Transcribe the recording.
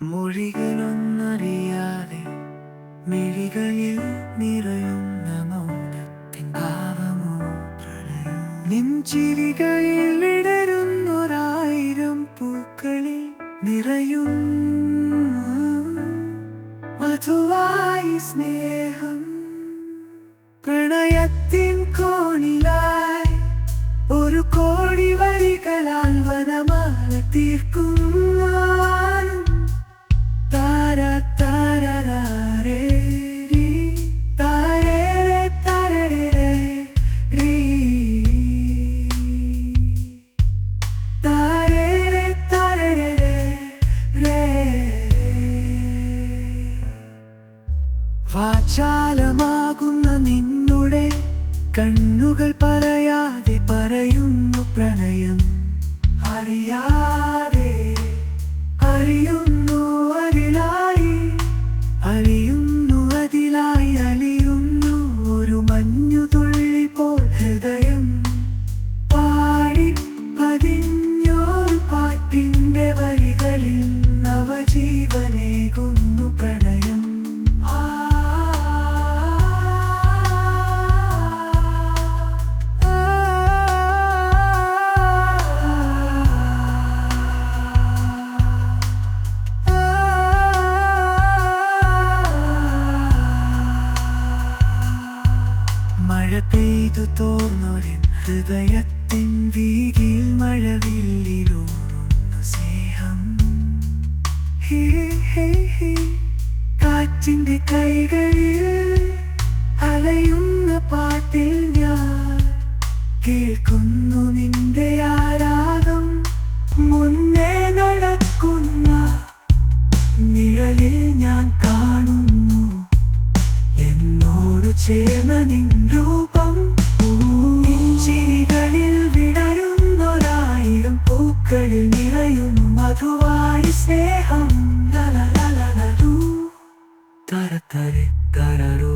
മൊഴികളൊന്നറിയാതെ മിഴികളിൽ നിറയുന്ന മൗനത്തിൻ ഭാവമോ പ്രണയം. നിൻ ചിരികളിൽ വിടരുന്നൊരായിരം പൂക്കളിൽ നിറയും മധുവായി സ്നേഹം. പ്രണയത്തിൻ കോണിലായി ഒരു കോടി വരികളാൽ വനമാല തീർക്കും ഞാനും. താര താരരേ രീ, താരരേ താരരേ രീ, താരരേ താരരേ രേ. വാചാലമാകുന്ന നിന്നുടെ കണ്ണുകൾ പറയാതെ പറയുന്നു പ്രണയം. അറിയാതെ അറിയുന്നു അതിലായി, അറിയുന്നു അതിലായി അലിയുന്നു ഒരു മഞ്ഞുതുള്ളി പോൽ ഹൃദയം. പാടി പതിഞ്ഞൊരു പാട്ടിന്റെ വരികളിൽ നവജീവനേകുന്നു പ്രണയം. മഴ പെയ്തു തോർന്നൊരിൻ ഹൃദയത്തിൻ വീതിയിൽ മഴവില്ലിലൂറുന്നു സ്നേഹം. ഹേ ഹേ ഹേ, കാറ്റിന്റെ കൈകളിൽ അലയുന്ന പാട്ടിൽ ഞാൻ കേൾക്കുന്നു നിന്റെ ആരാധം. മുന്നേ നടക്കുന്ന നിഴലിൽ ഞാൻ കാണുന്നു എന്നോട് ചേർന്ന നിൻ രൂപം. ചിരികളിൽ വിടരുന്നൊരായിരം പൂക്കളിൽ നിറയും മധുവായി സ്നേഹം. തര തരെ തരരൂ.